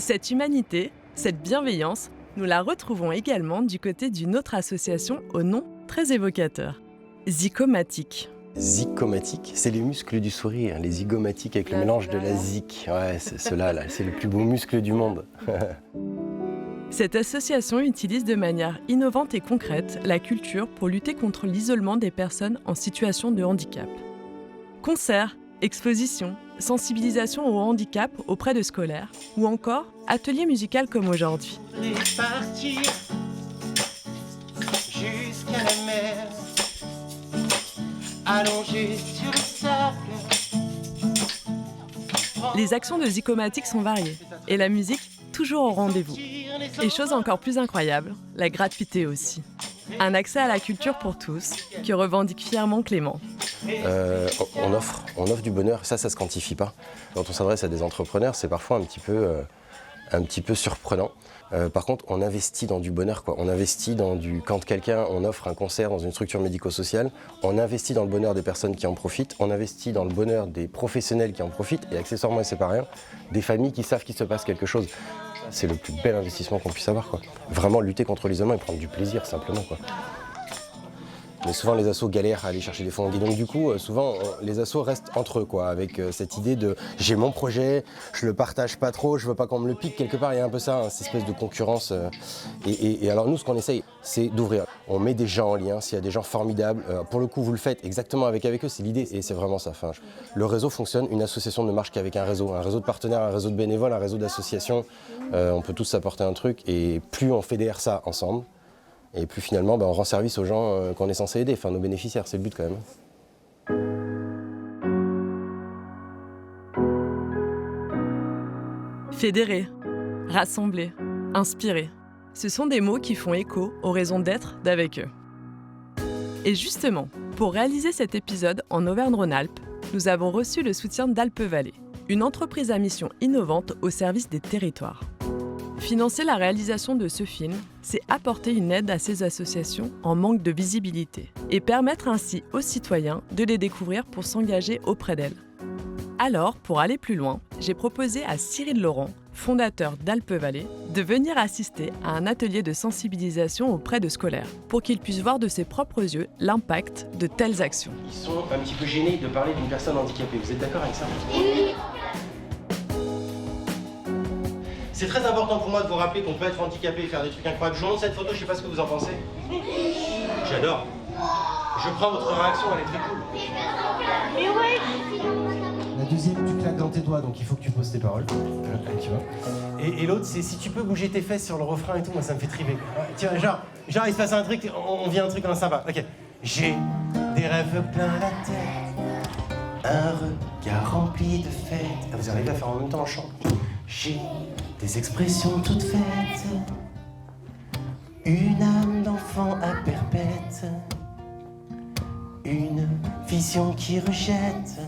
Cette humanité, cette bienveillance, nous la retrouvons également du côté d'une autre association au nom très évocateur, Zygomatic. Zygomatic, c'est les muscles du sourire, les zygomatiques avec le mélange de la zik. Ouais, c'est ceux-là, là, c'est le plus beau muscle du monde. Cette association utilise de manière innovante et concrète la culture pour lutter contre l'isolement des personnes en situation de handicap. Concerts, expositions, sensibilisation au handicap auprès de scolaires ou encore ateliers musicaux comme aujourd'hui. Partir jusqu'à la mer, allongé sur le sable. Les actions de Zygomatic sont variées et la musique toujours au rendez-vous. Et chose encore plus incroyable, la gratuité aussi. Un accès à la culture pour tous que revendique fièrement Clément. On offre du bonheur, ça se quantifie pas. Quand on s'adresse à des entrepreneurs, c'est parfois un petit peu surprenant. Par contre, on investit dans du bonheur, quoi. On investit quand on offre un concert dans une structure médico-sociale, on investit dans le bonheur des personnes qui en profitent, on investit dans le bonheur des professionnels qui en profitent, et accessoirement, et c'est pas rien, des familles qui savent qu'il se passe quelque chose. C'est le plus bel investissement qu'on puisse avoir, quoi. Vraiment lutter contre l'isolement et prendre du plaisir, simplement, quoi. Mais souvent les assos galèrent à aller chercher des fonds. Et donc du coup, souvent les assos restent entre eux, quoi, avec cette idée de j'ai mon projet, je le partage pas trop, je veux pas qu'on me le pique quelque part. Il y a un peu ça, hein, cette espèce de concurrence. Et alors nous, ce qu'on essaye, c'est d'ouvrir. On met des gens en lien, s'il y a des gens formidables. Pour le coup, vous le faites exactement avec eux, c'est l'idée et c'est vraiment ça. Enfin, le réseau fonctionne, une association ne marche qu'avec un réseau de partenaires, un réseau de bénévoles, un réseau d'associations. On peut tous apporter un truc et plus on fédère ça ensemble, et puis finalement, on rend service aux gens qu'on est censé aider, enfin nos bénéficiaires, c'est le but quand même. Fédérer, rassembler, inspirer. Ce sont des mots qui font écho aux raisons d'être d'Avec eux. Et justement, pour réaliser cet épisode en Auvergne-Rhône-Alpes, nous avons reçu le soutien d'Alpe Vallée, une entreprise à mission innovante au service des territoires. Financer la réalisation de ce film, c'est apporter une aide à ces associations en manque de visibilité et permettre ainsi aux citoyens de les découvrir pour s'engager auprès d'elles. Alors, pour aller plus loin, j'ai proposé à Cyril Laurent, fondateur d'Alpe Vallée, de venir assister à un atelier de sensibilisation auprès de scolaires pour qu'ils puissent voir de ses propres yeux l'impact de telles actions. Ils sont un petit peu gênés de parler d'une personne handicapée, vous êtes d'accord avec ça ? C'est très important pour moi de vous rappeler qu'on peut être handicapé et faire des trucs incroyables. Je vous montre cette photo, je sais pas ce que vous en pensez. J'adore. Je prends votre réaction, elle est très cool. Mais ouais. La deuxième, tu claques dans tes doigts, donc il faut que tu poses tes paroles. Tu vois. Et l'autre, c'est si tu peux bouger tes fesses sur le refrain et tout, moi ça me fait triper. Tiens, genre il se passe un truc, on vit un truc sympa. Ok. J'ai des rêves plein la tête, un regard rempli de fêtes. Ah, vous arrivez à faire en même temps en chant. J'ai des expressions toutes faites, une âme d'enfant à perpète, une vision qui rejette,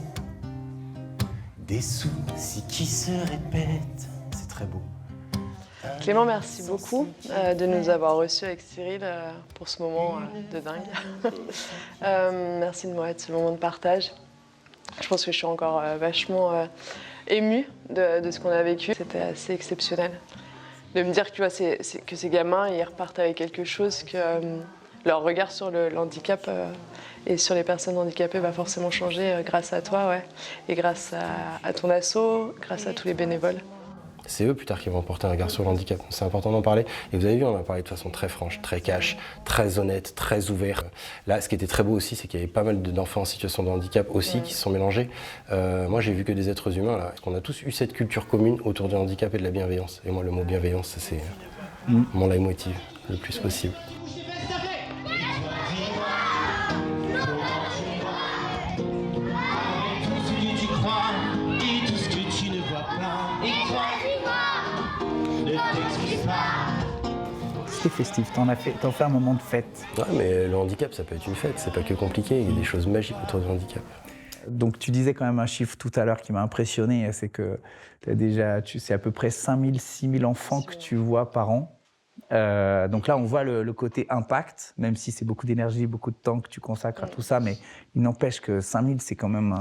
des soucis qui se répètent. C'est très beau. Clément, merci beaucoup de nous avoir reçus avec Cyril pour ce moment de dingue. Merci de ce moment de partage. Je pense que je suis encore vachement émue de ce qu'on a vécu. C'était assez exceptionnel. De me dire que, tu vois, que ces gamins, ils repartent avec quelque chose, que leur regard sur le handicap et sur les personnes handicapées va forcément changer grâce à toi, ouais. Et grâce à ton asso, grâce à tous les bénévoles. C'est eux plus tard qui vont porter un regard sur le handicap. C'est important d'en parler. Et vous avez vu, on en a parlé de façon très franche, très cash, très honnête, très ouverte. Là, ce qui était très beau aussi, c'est qu'il y avait pas mal d'enfants en situation de handicap aussi qui se sont mélangés. Moi, j'ai vu que des êtres humains, là. Parce qu'on a tous eu cette culture commune autour du handicap et de la bienveillance. Et moi, le mot bienveillance, c'est mon leitmotiv, le plus possible. C'était festif, t'en fais un moment de fête. Ouais, mais le handicap, ça peut être une fête, c'est pas que compliqué, il y a des choses magiques autour du handicap. Donc tu disais quand même un chiffre tout à l'heure qui m'a impressionné, c'est que c'est à peu près 5000, 6000 enfants que tu vois par an. Donc là, on voit le côté impact, même si c'est beaucoup d'énergie, beaucoup de temps que tu consacres à tout ça, mais il n'empêche que 5000, c'est quand même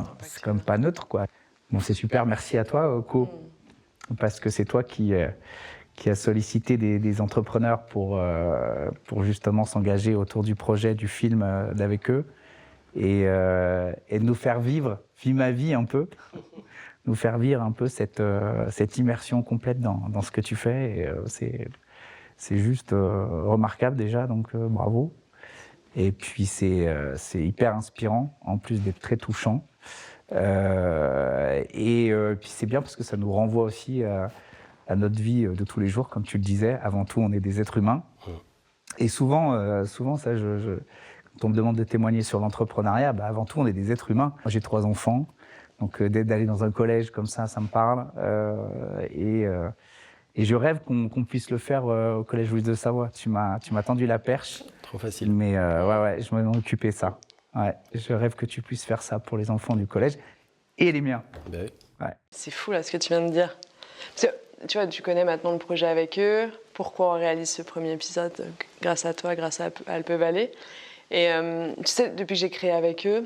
pas neutre, quoi. Bon, c'est super, merci à toi, Co. parce que c'est toi qui a sollicité des entrepreneurs pour justement s'engager autour du projet du film d'avec eux et de nous faire vivre ma vie un peu, nous faire vivre un peu cette immersion complète dans ce que tu fais. Et, c'est juste remarquable déjà, donc bravo. Et puis c'est hyper inspirant, en plus d'être très touchant. Et puis c'est bien parce que ça nous renvoie aussi à notre vie de tous les jours, comme tu le disais. Avant tout, on est des êtres humains. Et souvent ça, quand on me demande de témoigner sur l'entrepreneuriat, avant tout, on est des êtres humains. Moi, j'ai 3 enfants, donc d'aller dans un collège comme ça me parle. Et je rêve qu'on puisse le faire au Collège Louise de Savoie. Tu m'as tendu la perche. Trop facile. Mais ouais, je m'en occupais ça. Ouais, je rêve que tu puisses faire ça pour les enfants du collège et les miens. Ben oui. Ouais. C'est fou là ce que tu viens de dire. Parce que, tu vois, tu connais maintenant le projet avec eux, pourquoi on réalise ce premier épisode grâce à toi, grâce à Alpe Valley. Et tu sais, depuis que j'ai créé avec eux,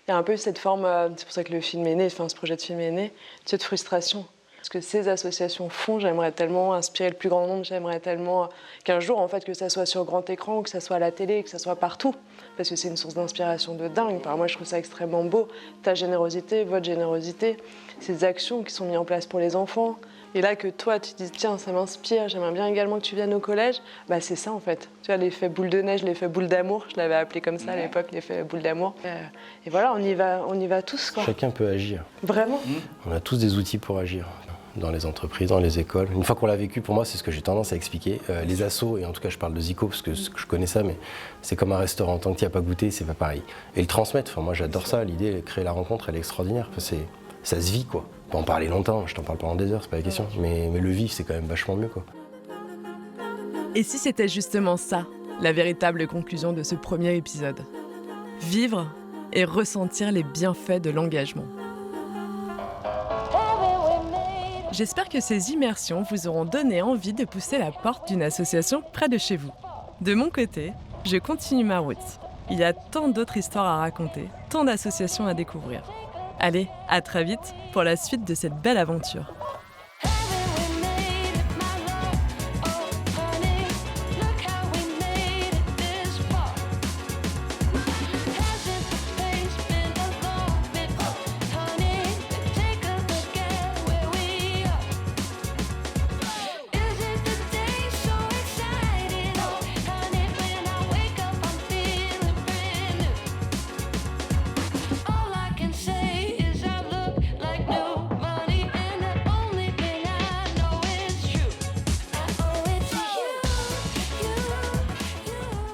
il y a un peu cette forme, c'est pour ça que le film est né, enfin ce projet de film est né, cette frustration. Ce que ces associations font, j'aimerais tellement inspirer le plus grand nombre, j'aimerais tellement qu'un jour, en fait, que ça soit sur grand écran, ou que ça soit à la télé, que ça soit partout, parce que c'est une source d'inspiration de dingue. Enfin, moi, je trouve ça extrêmement beau, ta générosité, votre générosité, ces actions qui sont mises en place pour les enfants. Et là, que toi, tu dis, tiens, ça m'inspire, j'aimerais bien également que tu viennes au collège, c'est ça, en fait. Tu vois, l'effet boule de neige, l'effet boule d'amour, je l'avais appelé comme ça à l'époque, l'effet boule d'amour. Et voilà, on y va tous, quoi. Chacun peut agir. Vraiment. On a tous des outils pour agir. Dans les entreprises, dans les écoles. Une fois qu'on l'a vécu, pour moi, c'est ce que j'ai tendance à expliquer. Les assos, et en tout cas, je parle de Zico parce que je connais ça, mais c'est comme un restaurant. Tant que tu n'y as pas goûté, c'est pas pareil. Et le transmettre, moi, j'adore ça. L'idée de créer la rencontre, elle est extraordinaire. Ça se vit, quoi. On peut en parler longtemps, je t'en parle pendant des heures, c'est pas la question. Mais le vivre, c'est quand même vachement mieux, quoi. Et si c'était justement ça, la véritable conclusion de ce premier épisode ? Vivre et ressentir les bienfaits de l'engagement. J'espère que ces immersions vous auront donné envie de pousser la porte d'une association près de chez vous. De mon côté, je continue ma route. Il y a tant d'autres histoires à raconter, tant d'associations à découvrir. Allez, à très vite pour la suite de cette belle aventure.